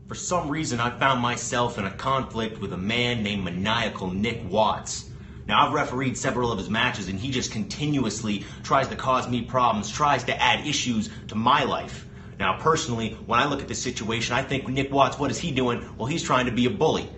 For some reason, I found myself in a conflict with a man named Maniacal Nick Watts. Now, I've refereed several of his matches, and he just continuously tries to cause me problems, tries to add issues to my life. Now, personally, when I look at this situation, I think Nick Watts, what is he doing? Well, he's trying to be a bully.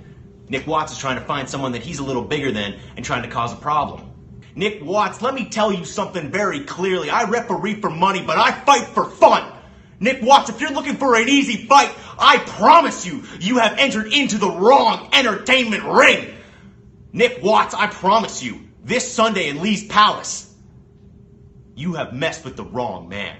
Nick Watts is trying to find someone that he's a little bigger than and trying to cause a problem. Nick Watts, let me tell you something very clearly. I referee for money, but I fight for fun. Nick Watts, if you're looking for an easy fight, I promise you, you have entered into the wrong entertainment ring. Nick Watts, I promise you, this Sunday in Lee's Palace, you have messed with the wrong man.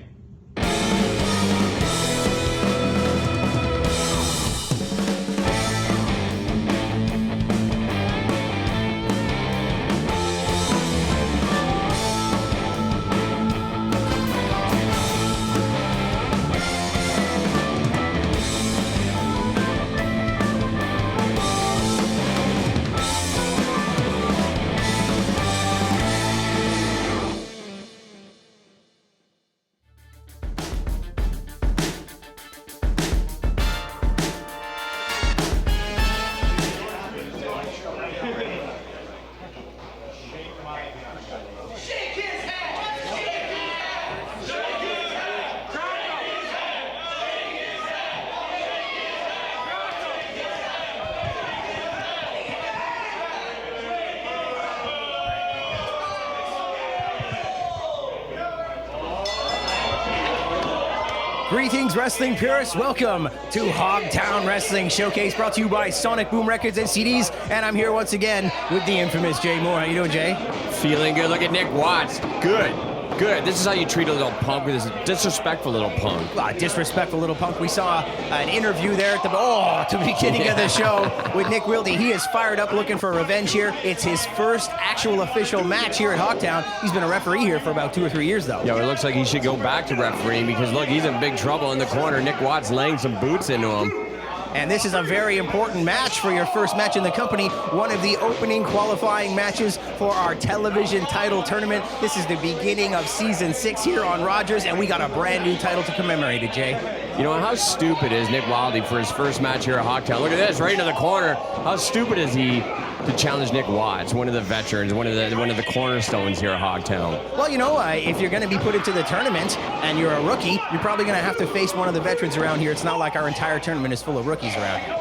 Greetings, wrestling purists. Welcome to Hogtown Wrestling Showcase, brought to you by Sonic Boom Records and CDs. And I'm here once again with the infamous Jay Moore. How you doing, Jay? Feeling good. Look at Nick Watts. Good. Good. This is how you treat a little punk, with this disrespectful little punk. Disrespectful little punk. We saw an interview there at the beginning of the show with Nick Wildey. He is fired up looking for revenge here. It's his first actual official match here at Hogtown. He's been a referee here for about 2 or 3 years, though. Yeah, it looks like he should go back to refereeing because, look, he's in big trouble in the corner. Nick Watts laying some boots into him. And this is a very important match for your first match in the company. One of the opening qualifying matches for our television title tournament. This is the beginning of season 6 here on Rogers, and we got a brand new title to commemorate it, Jay. You know, how stupid is Nick Wildey for his first match here at Hogtown? Look at this, right into the corner. How stupid is he to challenge Nick Watts, one of the veterans, one of the cornerstones here at Hogtown? Well, you know, if you're going to be put into the tournament and you're a rookie, you're probably going to have to face one of the veterans around here. It's not like our entire tournament is full of rookies around here.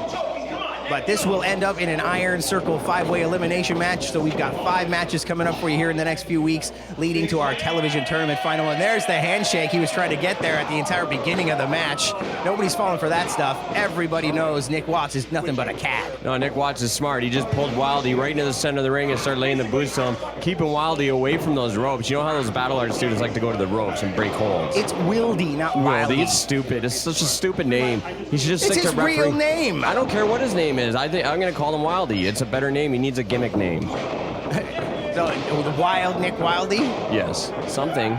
But this will end up in an Iron Circle 5-way elimination match. So we've got 5 matches coming up for you here in the next few weeks, leading to our television tournament final. And there's the handshake he was trying to get there at the entire beginning of the match. Nobody's falling for that stuff. Everybody knows Nick Watts is nothing but a cat. No, Nick Watts is smart. He just pulled Wildey right into the center of the ring and started laying the boots to him, keeping Wildey away from those ropes. You know how those battle art students like to go to the ropes and break holds? It's Wildey, not Wildey. It's stupid. It's such a stupid name. He should just stick to referee. It's his real name. I don't care what his name is. I'm going to call him Wildey. It's a better name. He needs a gimmick name. So, the Wild Nick Wildey? Yes, something.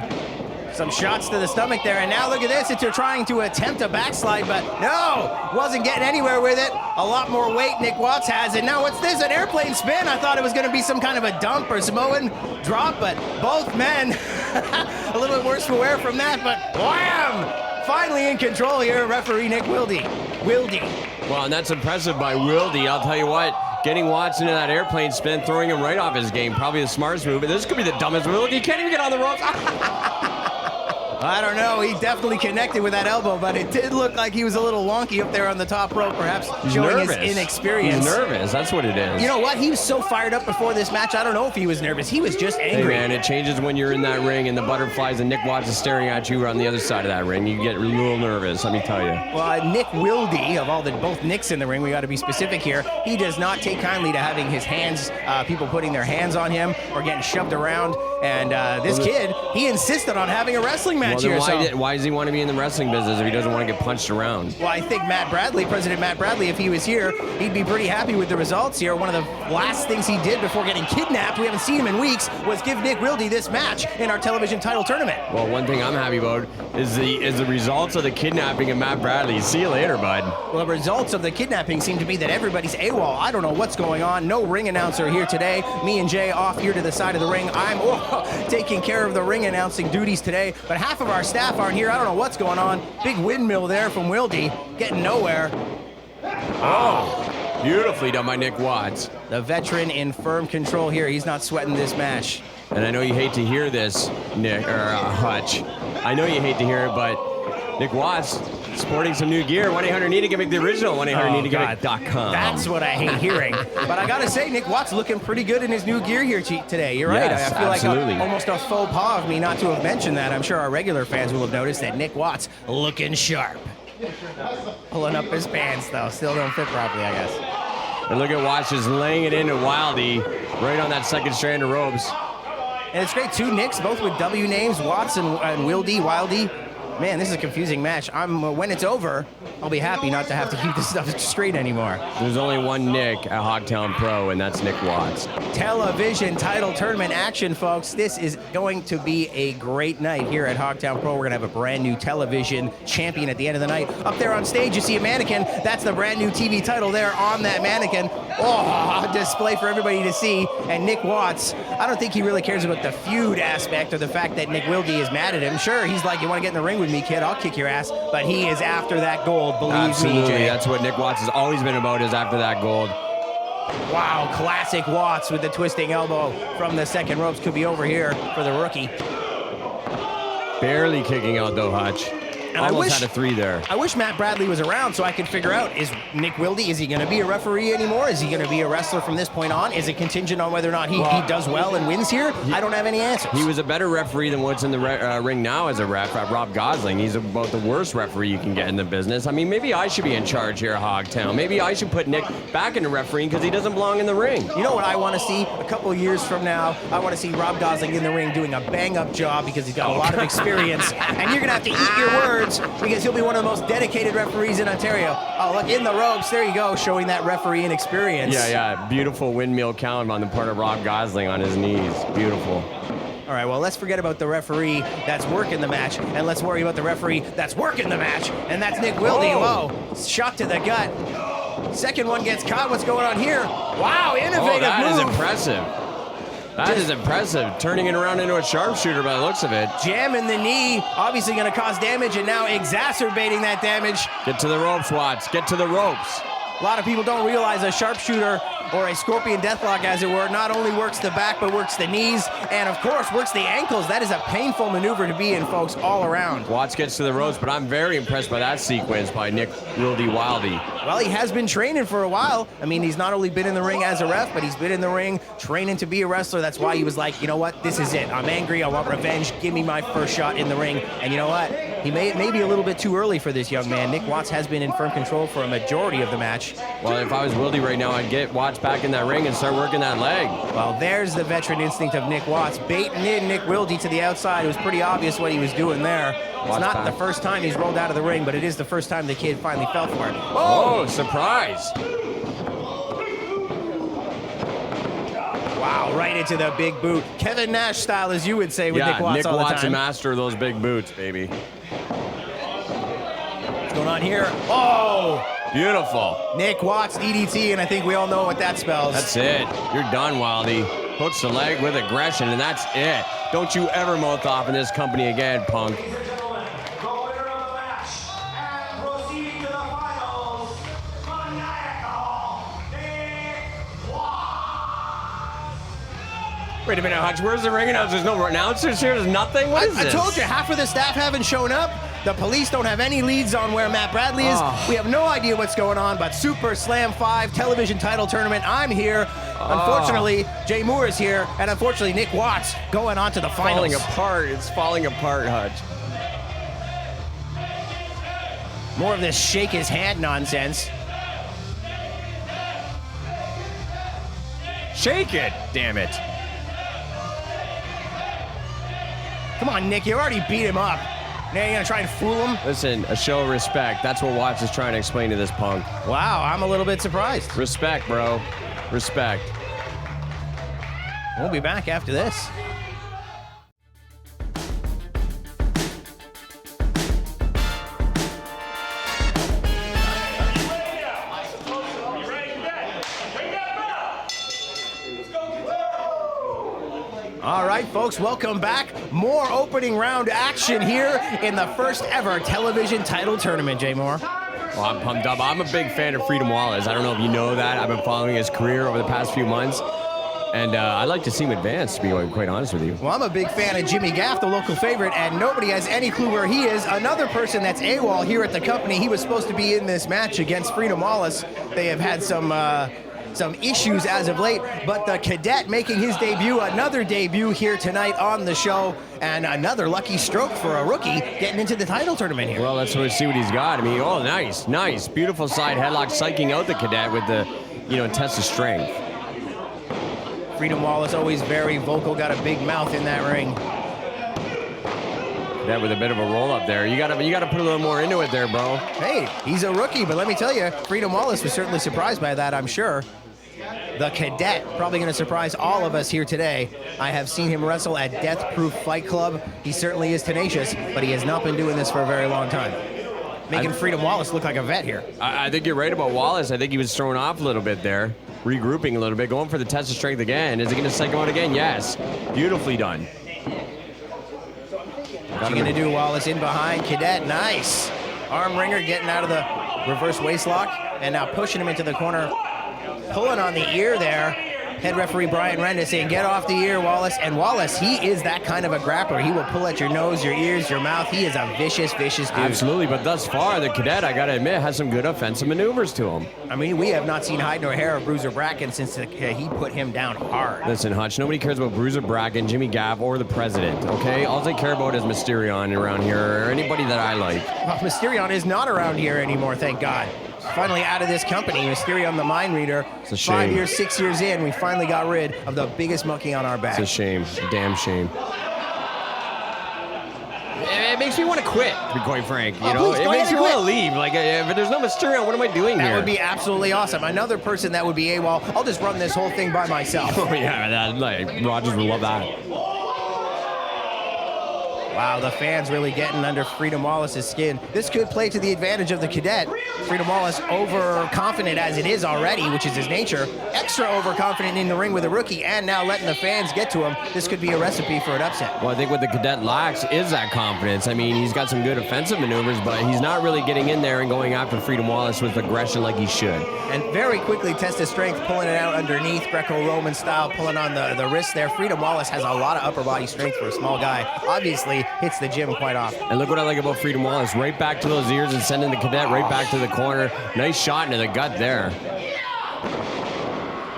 Some shots to the stomach there, and now look at this. They're trying to attempt a backslide, but no, wasn't getting anywhere with it. A lot more weight Nick Watts has, and now what's this, an airplane spin? I thought it was going to be some kind of a dump or Samoan drop, but both men a little bit worse for wear from that, but wham! Finally in control here, referee Nick Wildey. Well, and that's impressive by Wildey. I'll tell you what, getting Watts into that airplane spin, throwing him right off his game, probably the smartest move. And this could be the dumbest move. Look, he can't even get on the ropes. I don't know. He definitely connected with that elbow, but it did look like he was a little wonky up there on the top rope, perhaps showing his inexperience. He's nervous. That's what it is. You know what? He was so fired up before this match, I don't know if he was nervous. He was just angry. Hey, man, it changes when you're in that ring and the butterflies and Nick Watts is staring at you on the other side of that ring. You get a little nervous, let me tell you. Well, Nick Wildey, of all the both Nicks in the ring, we got to be specific here, he does not take kindly to having his hands, people putting their hands on him or getting shoved around. And this kid, he insisted on having a wrestling match here. Why does he want to be in the wrestling business if he doesn't want to get punched around? Well, I think President Matt Bradley, if he was here, he'd be pretty happy with the results here. One of the last things he did before getting kidnapped, we haven't seen him in weeks, was give Nick Wildey this match in our television title tournament. Well, one thing I'm happy about is the results of the kidnapping of Matt Bradley. See you later, bud. Well, the results of the kidnapping seem to be that everybody's AWOL. I don't know what's going on. No ring announcer here today. Me and Jay off here to the side of the ring. I'm taking care of the ring announcing duties today, but half of our staff aren't here. I don't know what's going on. Big windmill there from Wildey, getting nowhere. Oh, beautifully done by Nick Watts. The veteran in firm control here. He's not sweating this match. And I know you hate to hear this, Nick, or Hutch. I know you hate to hear it, but Nick Watts sporting some new gear. 1-800-NEED-A-GIMMICK, the original 1-800-NEED-A-GIMMICK.com. That's what I hate hearing. But I gotta say, Nick Watts looking pretty good in his new gear here today. You're right. Yes, I feel absolutely. like almost a faux pas of me not to have mentioned that. I'm sure our regular fans will have noticed that Nick Watts looking sharp. Pulling up his pants, though. Still don't fit properly, I guess. And look at Watts just laying it into Wildey right on that second strand of ropes. And it's great, two Nicks, both with W names, Watts and Wildey. Man, this is a confusing match. When it's over, I'll be happy not to have to keep this stuff straight anymore. There's only one Nick at Hogtown Pro, and that's Nick Watts. Television title tournament action, folks. This is going to be a great night here at Hogtown Pro. We're going to have a brand new television champion at the end of the night. Up there on stage, you see a mannequin. That's the brand new TV title there on that mannequin. Oh, a display for everybody to see. And Nick Watts, I don't think he really cares about the feud aspect or the fact that Nick Wildey is mad at him. Sure, he's like, you want to get in the ring with me, kid? I'll kick your ass. But he is after that gold, believe Absolutely. me, Jay. That's what Nick Watts has always been about, is after that gold. Wow, classic Watts with the twisting elbow from the second ropes. Could be over here for the rookie. Barely kicking out, though, Hutch. And Almost had a 3 there. I wish Matt Bradley was around so I could figure out, is Nick Wildey, is he going to be a referee anymore? Is he going to be a wrestler from this point on? Is it contingent on whether or not he does well and wins here? I don't have any answers. He was a better referee than what's in the ring now as a ref, Rob Gosling. He's about the worst referee you can get in the business. I mean, maybe I should be in charge here at Hogtown. Maybe I should put Nick back into refereeing because he doesn't belong in the ring. You know what I want to see? A couple years from now, I want to see Rob Gosling in the ring doing a bang-up job because he's got a lot of experience. And you're going to have to eat your words because he'll be one of the most dedicated referees in Ontario. Oh, look, in the ropes. There you go, showing that refereeing experience. Yeah. Beautiful windmill count on the part of Rob Gosling on his knees. Beautiful. All right, well, let's forget about the referee that's working the match, and let's worry about the referee that's working the match, and that's Nick Wildey. Whoa, shot to the gut. Second one gets caught. What's going on here? Wow, innovative move. That is impressive. That is impressive. Turning it around into a sharpshooter by the looks of it. Jamming the knee, obviously going to cause damage, and now exacerbating that damage. Get to the ropes, Watts. Get to the ropes. A lot of people don't realize a sharpshooter, or a scorpion deathlock as it were, not only works the back but works the knees and of course works the ankles. That is a painful maneuver to be in, folks, all around. Watts gets to the ropes, but I'm very impressed by that sequence by Nick Wildey. Well, he has been training for a while. I mean, he's not only been in the ring as a ref, but he's been in the ring training to be a wrestler. That's why he was like, you know what, this is it. I'm angry, I want revenge, give me my first shot in the ring. And you know what, he may be a little bit too early for this young man. Nick Watts has been in firm control for a majority of the match. Well, if I was Wildey right now, I'd get Watts back in that ring and start working that leg. Well, there's the veteran instinct of Nick Watts, baiting in Nick Wildey to the outside. It was pretty obvious what he was doing there. It's not the first time he's rolled out of the ring, but it is the first time the kid finally fell for it. Oh, surprise. Wow, right into the big boot. Kevin Nash style, as you would say, with Nick Watts all the time. Nick Watts, a master of those big boots, baby. What's going on here? Oh! Beautiful. Nick Watts, DDT, and I think we all know what that spells. That's it. You're done, Wildey. Hooks the leg with aggression, and that's it. Don't you ever mouth off in this company again, punk. Wait a minute, Hutch, where's the ring announcer? There's no announcers here? There's nothing? What is this? I told you, half of the staff haven't shown up. The police don't have any leads on where Matt Bradley is. We have no idea what's going on, but Superslam 5 television title tournament, I'm here. Unfortunately, Jay Moore is here, and unfortunately, Nick Watts going on to the finals. Falling apart. It's falling apart, Hutch. More of this shake his hand nonsense. Shake it, damn it. Come on, Nick, you already beat him up. Now you're gonna try and fool him? Listen, a show of respect. That's what Watts is trying to explain to this punk. Wow, I'm a little bit surprised. Respect, bro. Respect. We'll be back after this. All right, folks, welcome back. More opening round action here in the first ever television title tournament, Jay Moore. Well, I'm pumped up. I'm a big fan of Freedom Wallace. I don't know if you know that. I've been following his career over the past few months. And I'd like to see him advance, to be quite honest with you. Well, I'm a big fan of Jimmy Gaff, the local favorite, and nobody has any clue where he is. Another person that's AWOL here at the company. He was supposed to be in this match against Freedom Wallace. They have had some issues as of late, but the Cadet making his debut, another debut here tonight on the show, and another lucky stroke for a rookie getting into the title tournament here. Well, let's see what he's got. I mean, oh, nice. Beautiful side headlock, psyching out the Cadet with the, test of strength. Freedom Wallace always very vocal, got a big mouth in that ring. That with a bit of a roll up there. You gotta put a little more into it there, bro. Hey, he's a rookie, but let me tell you, Freedom Wallace was certainly surprised by that, I'm sure. The Cadet, probably going to surprise all of us here today. I have seen him wrestle at Death Proof Fight Club. He certainly is tenacious, but he has not been doing this for a very long time. Making Freedom Wallace look like a vet here. I think you're right about Wallace. I think he was thrown off a little bit there. Regrouping a little bit, going for the test of strength again. Is he going to psych him out again? Yes. Beautifully done. What's he going to do, Wallace? In behind, Cadet, nice. Arm wringer getting out of the reverse waist lock, and now pushing him into the corner. Pulling on the ear there. Head referee Brian Renda saying, get off the ear, Wallace. And Wallace, he is that kind of a grappler. He will pull at your nose, your ears, your mouth. He is a vicious dude. Absolutely, but thus far, the Cadet, I got to admit, has some good offensive maneuvers to him. I mean, we have not seen hide nor hair of Bruiser Bracken since he put him down hard. Listen, Hutch, nobody cares about Bruiser Bracken, Jimmy Gaff, or the President, okay? All they care about is Mysterion around here, or anybody that I like. Well, Mysterion is not around here anymore, thank God. Finally out of this company, Mysterion the Mind Reader. It's a shame. 5 years, 6 years in, we finally got rid of the biggest monkey on our back. It's a shame, a damn shame. It makes me want to quit, to be quite frank. It makes me want to leave. Like, if there's no Mysterion, what am I doing here? That would be absolutely awesome. Another person that would be AWOL. I'll just run this whole thing by myself. Oh yeah, Rogers would love that. Wow, the fans really getting under Freedom Wallace's skin. This could play to the advantage of the Cadet. Freedom Wallace, overconfident as it is already, which is his nature, extra overconfident in the ring with a rookie, and now letting the fans get to him. This could be a recipe for an upset. Well, I think what the Cadet lacks is that confidence. I mean, he's got some good offensive maneuvers, but he's not really getting in there and going after Freedom Wallace with aggression like he should. And very quickly, test his strength, pulling it out underneath, Greco-Roman style, pulling on the wrist there. Freedom Wallace has a lot of upper body strength for a small guy. Obviously, hits the gym quite often. And look what I like about Freedom Wallace. Right back to those ears and sending the Cadet right back to the corner. Nice shot into the gut there.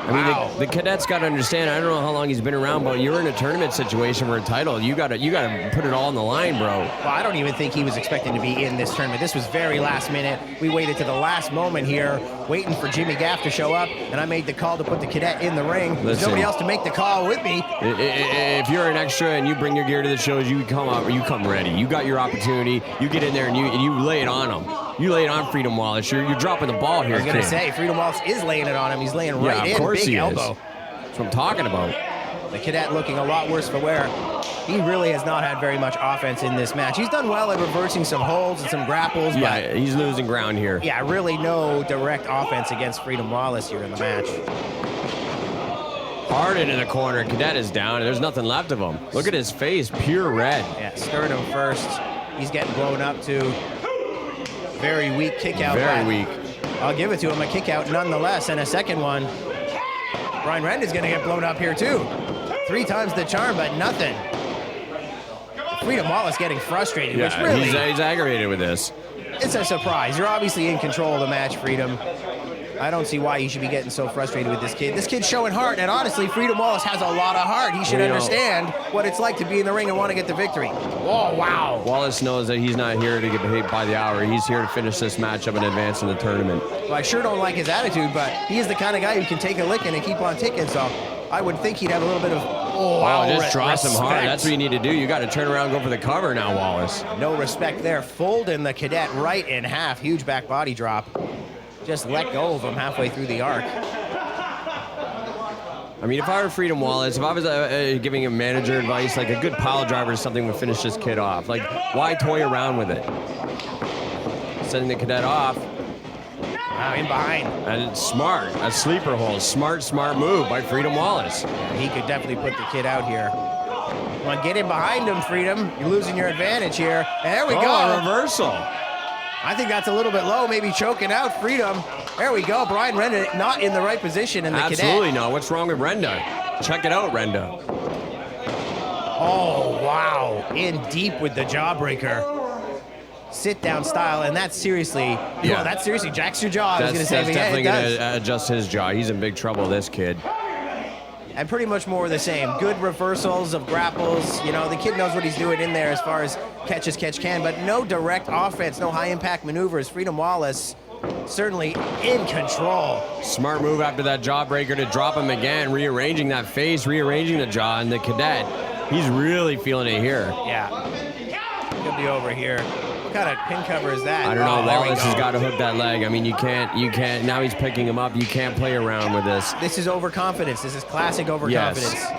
I mean, the Cadet's got to understand, I don't know how long he's been around, but you're in a tournament situation for a title. You got to put it all on the line, bro. Well, I don't even think he was expecting to be in this tournament. This was very last minute. We waited to the last moment here, waiting for Jimmy Gaff to show up, and I made the call to put the Cadet in the ring. There's nobody else to make the call with me. If you're an extra and you bring your gear to the shows, you come ready. You got your opportunity. You get in there and you lay it on them. You lay it on Freedom Wallace. You're dropping the ball here. I was going to say, Freedom Wallace is laying it on him. He's laying right in. Of course Big he elbow. Is. That's what I'm talking about. The Cadet looking a lot worse for wear. He really has not had very much offense in this match. He's done well at reversing some holds and some grapples. Yeah, but he's losing ground here. Yeah, really no direct offense against Freedom Wallace here in the match. Hard into the corner. Cadet is down, and there's nothing left of him. Look at his face, pure red. Yeah, sternum first. He's getting blown up too. Very weak kick out. Very weak. I'll give it to him, a kick out nonetheless, and a second one. Brian Renda is going to get blown up here too. 3 times the charm, but nothing. Freedom Wallace getting frustrated, which really... he's aggravated with this. It's a surprise. You're obviously in control of the match, Freedom. I don't see why you should be getting so frustrated with this kid. This kid's showing heart, and honestly, Freedom Wallace has a lot of heart. He should understand what it's like to be in the ring and want to get the victory. Oh, wow. Wallace knows that he's not here to get paid by the hour. He's here to finish this matchup and advance in the tournament. Well, I sure don't like his attitude, but he is the kind of guy who can take a licking and keep on ticking, so I would think he'd have a little bit of just draw some hard. That's what you need to do. You got to turn around and go for the cover now, Wallace. No respect there. Folding the Cadet right in half. Huge back body drop. Just let go of him halfway through the arc. I mean, if I were Freedom Wallace, if I was giving him manager advice, like a good pile driver or something would finish this kid off. Like, why toy around with it? Sending the Cadet off. Wow, in behind. And it's smart. A sleeper hold. Smart move by Freedom Wallace. He could definitely put the kid out here. Come on, get in behind him, Freedom. You're losing your advantage here. And there we go. A reversal. I think that's a little bit low, maybe choking out Freedom. There we go. Brian Renda not in the right position in the Absolutely Cadet. not. What's wrong with Renda? Check it out, Renda. Oh, wow. In deep with the jawbreaker. Sit down style, and that's seriously, Yeah. that seriously jacks your jaw. I was going to say, That's definitely yeah, going to adjust his jaw. He's in big trouble, this kid. And pretty much more of the same. Good reversals of grapples. You know, the kid knows what he's doing in there as far as catch as catch can, but no direct offense, no high impact maneuvers. Freedom Wallace certainly in control. Smart move after that jawbreaker to drop him again, rearranging that face, rearranging the jaw, and the Cadet, he's really feeling it here. Yeah. Could be over here. What kind of pin cover is that? I don't know. Oh, there we Wallace has go. got to hook that leg. I mean, you can't. Now he's picking him up. You can't play around with this. This is overconfidence. This is classic overconfidence. Yes.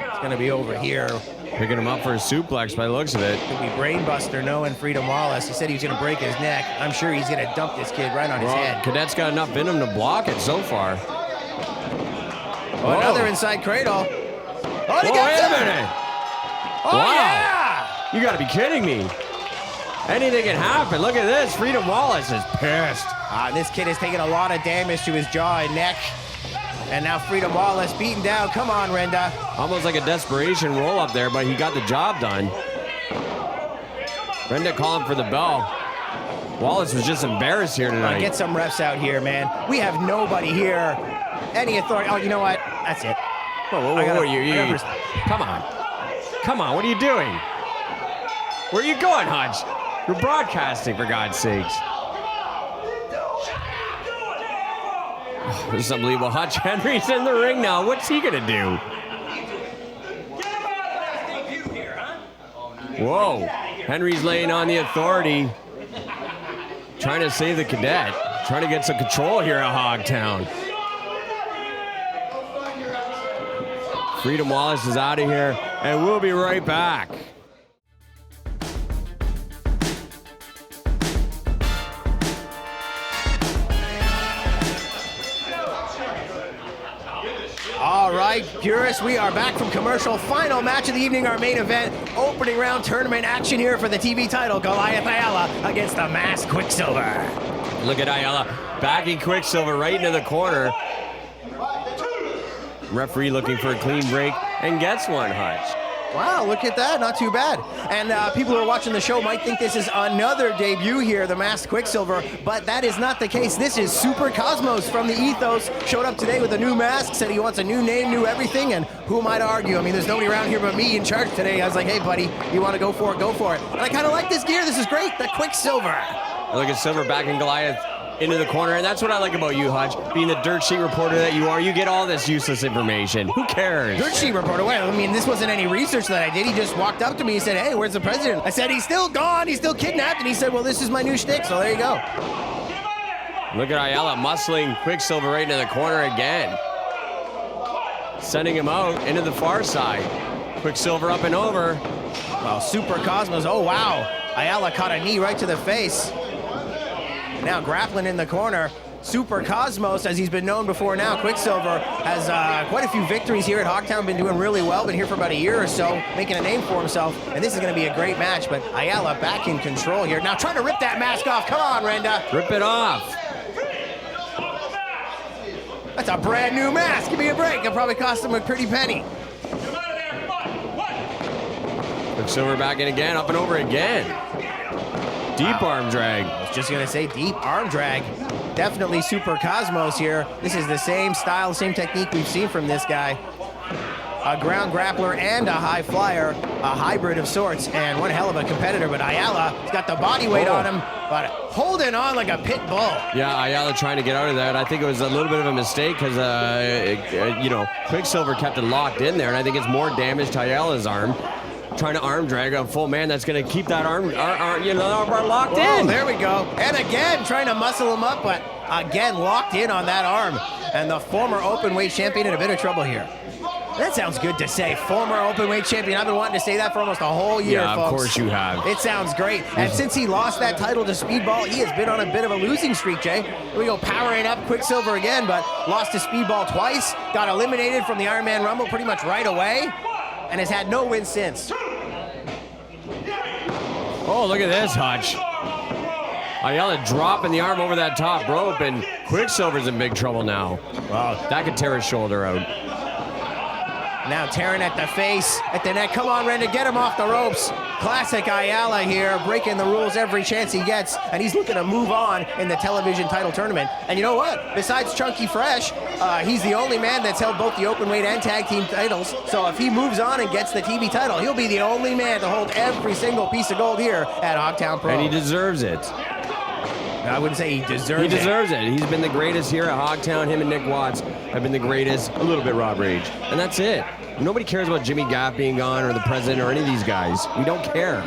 It's going to be over here. Picking him up for a suplex by the looks of it. Could be brainbuster knowing Freedom Wallace. He said he was going to break his neck. I'm sure he's going to dump this kid right on his head. Cadet's got enough in him to block it so far. Oh, another inside cradle. Oh, he Whoa, got wait a some. minute. Oh, Wow. yeah. You got to be kidding me. Anything can happen. Look at this. Freedom Wallace is pissed. This kid has taken a lot of damage to his jaw and neck. And now Freedom Wallace beaten down. Come on, Renda. Almost like a desperation roll up there, but he got the job done. Renda calling for the bell. Wallace was just embarrassed here tonight. Get some refs out here, man. We have nobody here. Any authority. Oh, you know what? That's it. Whoa, whoa, whoa, come on. Come on, what are you doing? Where are you going, Hutch? You're broadcasting, for God's sakes. Oh, this is unbelievable. Hutch Henry's in the ring now. What's he going to do? Whoa. Henry's laying on the authority. Trying to save the Cadet. Trying to get some control here at Hogtown. Freedom Wallace is out of here, and we'll be right back. All right, purists, we are back from commercial. Final match of the evening, our main event. Opening round tournament action here for the TV title. Goliath Ayala against the masked Quicksilver. Look at Ayala backing Quicksilver right into the corner. Referee looking for a clean break and gets one, Hutch. Wow, look at that. Not too bad. And people who are watching the show might think this is another debut here, the masked Quicksilver, but that is not the case. This is Super Cosmos from the Ethos. Showed up today with a new mask, said he wants a new name, new everything, and who am I to argue? I mean, there's nobody around here but me in charge today. I was like, hey, buddy, you want to go for it, go for it. And I kind of like this gear. This is great. The Quicksilver. Look at Silver backing Goliath into the corner, and that's what I like about you, Hutch. Being the dirt sheet reporter that you are, you get all this useless information. Who cares? Dirt sheet reporter. Well, I mean, this wasn't any research that I did. He just walked up to me and said, hey, where's the president? I said, he's still gone. He's still kidnapped. And he said, well, this is my new shtick. So there you go. Look at Ayala muscling Quicksilver right into the corner again. Sending him out into the far side. Quicksilver up and over. Well, Super Cosmos. Oh, wow. Ayala caught a knee right to the face. Now grappling in the corner. Super Cosmos, as he's been known before now, Quicksilver has quite a few victories here at Hogtown, been doing really well, been here for about a year or so, making a name for himself, and this is going to be a great match, but Ayala back in control here. Now trying to rip that mask off. Come on, Renda. Rip it off. That's a brand new mask. Give me a break. It'll probably cost him a pretty penny. Quicksilver back in again, up and over again. Deep arm drag. I was just going to say deep arm drag. Definitely Super Cosmos here. This is the same style, same technique we've seen from this guy. A ground grappler and a high flyer, a hybrid of sorts, and one hell of a competitor. But Ayala's got the body weight on him, but holding on like a pit bull. Yeah, Ayala trying to get out of that. I think it was a little bit of a mistake because, Quicksilver kept it locked in there, and I think it's more damage to Ayala's arm. Trying to arm drag a full man that's going to keep that arm locked in. There we go. And again, trying to muscle him up, but again, locked in on that arm. And the former open weight champion in a bit of trouble here. That sounds good to say. Former open weight champion. I've been wanting to say that for almost a whole year, yeah, folks. Of course you have. It sounds great. And since he lost that title to Speedball, he has been on a bit of a losing streak, Jay. Here we go, powering up Quicksilver again, but lost to Speedball twice. Got eliminated from the Iron Man Rumble pretty much right away, and has had no wins since. Oh, look at this, Hutch. Ayala dropping the arm over that top rope, and Quicksilver's in big trouble now. Wow, that could tear his shoulder out. Now tearing at the face, at the neck. Come on, Renda, get him off the ropes. Classic Ayala here, breaking the rules every chance he gets, and he's looking to move on in the television title tournament. And you know what? Besides Chunky Fresh, he's the only man that's held both the open weight and tag team titles. So if he moves on and gets the TV title, he'll be the only man to hold every single piece of gold here at Hogtown Pro. And he deserves it. I wouldn't say he deserves it. He deserves it. He's been the greatest here at Hogtown. Him and Nick Watts have been the greatest. A little bit Rob Rage. And that's it. Nobody cares about Jimmy Gaff being gone or the president or any of these guys. We don't care.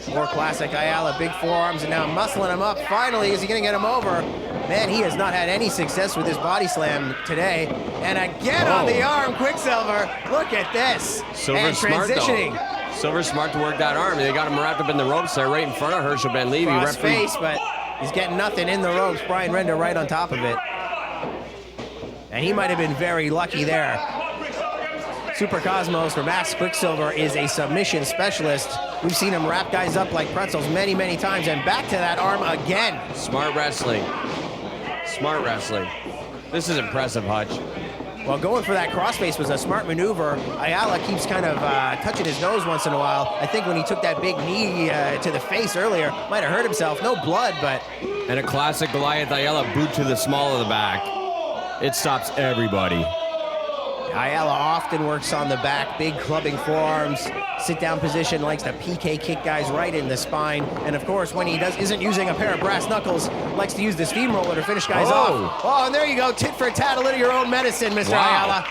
More classic Ayala, big forearms, and now muscling him up. Finally, is he going to get him over? Man, he has not had any success with his body slam today. And again on the arm, Quicksilver. Look at this. Silver's smart, though. Silver's smart to work that arm. They got him wrapped up in the ropes there right in front of Herschel Ben Levy. Cross face, but he's getting nothing in the ropes. Brian Renda right on top of it. And he might have been very lucky there. Super Cosmos, or Max Quicksilver, is a submission specialist. We've seen him wrap guys up like pretzels many, many times, and back to that arm again. Smart wrestling. Smart wrestling. This is impressive, Hutch. Well, going for that crossface was a smart maneuver. Ayala keeps kind of touching his nose once in a while. I think when he took that big knee to the face earlier, might have hurt himself. No blood, but... And a classic Goliath Ayala boot to the small of the back. It stops everybody. Ayala often works on the back, big clubbing forearms, sit-down position, likes to PK kick guys right in the spine, and of course, when he isn't using a pair of brass knuckles, likes to use the steamroller to finish guys off. Oh, and there you go, tit for tat, a little your own medicine, Mr. Ayala.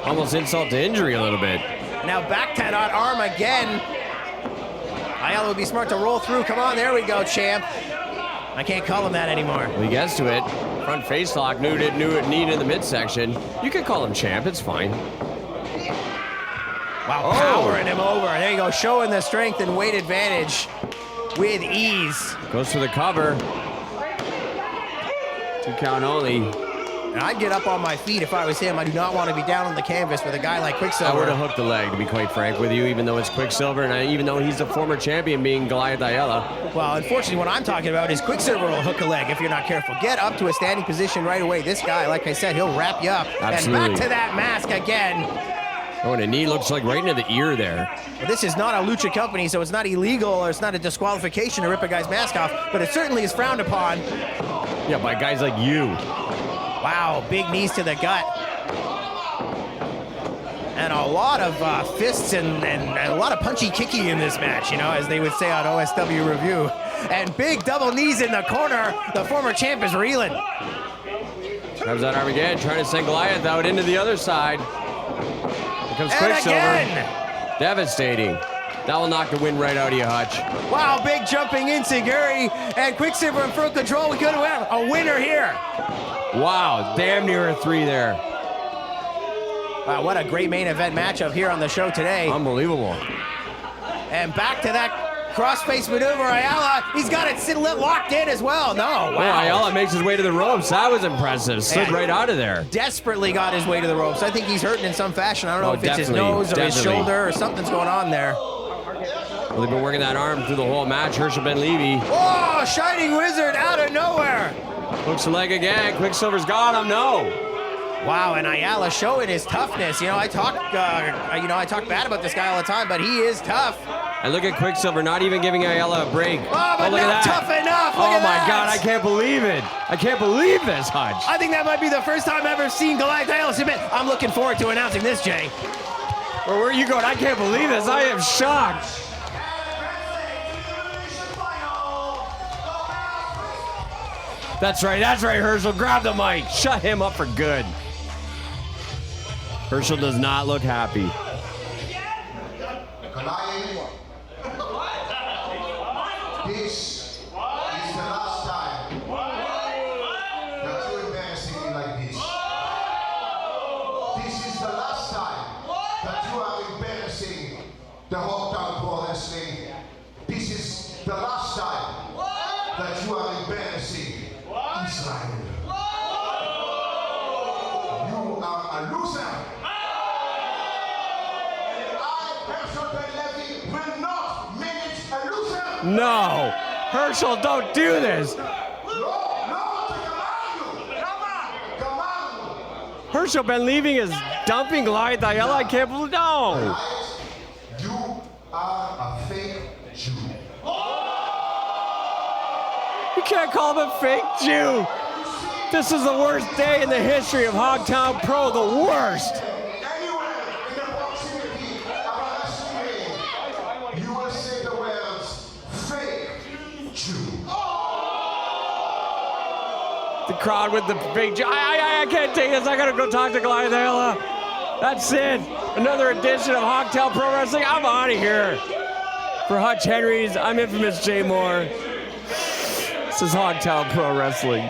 Almost insult to injury a little bit. Now back to that arm again. Ayala would be smart to roll through. Come on, there we go, champ. I can't call him that anymore. Well, he gets to it. Front face lock, knee in the midsection. You can call him champ, it's fine. Wow, powering him over. There you go, showing the strength and weight advantage with ease. Goes for the cover. 2 count only. And I'd get up on my feet if I was him. I do not want to be down on the canvas with a guy like Quicksilver. I would have hooked the leg, to be quite frank with you, even though it's Quicksilver, and even though he's the former champion being Goliath Ayala. Well, unfortunately, what I'm talking about is Quicksilver will hook a leg if you're not careful. Get up to a standing position right away. This guy, like I said, he'll wrap you up. Absolutely. And back to that mask again. Oh, and a knee looks like right into the ear there. Well, this is not a lucha company, so it's not illegal or it's not a disqualification to rip a guy's mask off, but it certainly is frowned upon. Yeah, by guys like you. Wow, big knees to the gut. And a lot of fists and a lot of punchy-kicky in this match, you know, as they would say on OSW Review. And big double knees in the corner. The former champ is reeling. Grabs that arm again, trying to send Goliath out into the other side. Here comes Quicksilver. Again. Devastating. That will knock the wind right out of you, Hutch. Wow, big jumping enziguri. And Quicksilver in full control. We could have a winner here. Wow, damn near a 3 there. Wow, what a great main event matchup here on the show today. Unbelievable. And back to that crossface maneuver, Ayala. He's got it locked in as well. No, wow. Yeah, Ayala makes his way to the ropes. That was impressive. Slid right out of there. Desperately got his way to the ropes. I think he's hurting in some fashion. I don't know if it's his nose or his shoulder or something's going on there. Well, they've been working that arm through the whole match. Herschel Ben Levy. Oh, Shining Wizard out of nowhere. Hooks the leg again. Quicksilver's got him. No. Wow, and Ayala showing his toughness. You know, I talk bad about this guy all the time, but he is tough. And look at Quicksilver not even giving Ayala a break. Oh, but look not at that. tough enough. Look oh at my that. God, I can't believe it. I can't believe this, Hutch. I think that might be the first time I've ever seen Goliath Ayala submit. I'm looking forward to announcing this, Jay. Well, where are you going? I can't believe this. I am shocked. That's right, Herschel. Grab the mic. Shut him up for good. Herschel does not look happy. This is the last time that you're embarrassing me like this. This is the last time that you are embarrassing the Hogtown Pro Wrestling. This is the last time that you are embarrassing Israel. You are a loser. I, Herschel Ben Levy, will not manage a No. Herschel, don't do this. Herschel been leaving his dumping Goliath. Ayala, I can't believe. No. You are a fake Jew. You can't call him a fake Jew. This is the worst day in the history of Hogtown Pro. The worst. Anywhere in the proximity of a wrestling ring, you will say the words fake Jew. The crowd with the big Jew. I can't take this. I gotta go talk to Goliath Ayala. That's it. Another edition of Hogtown Pro Wrestling. I'm out of here. For Hutch Henry's, I'm Infamous Jay Moore. This is Hogtown Pro Wrestling.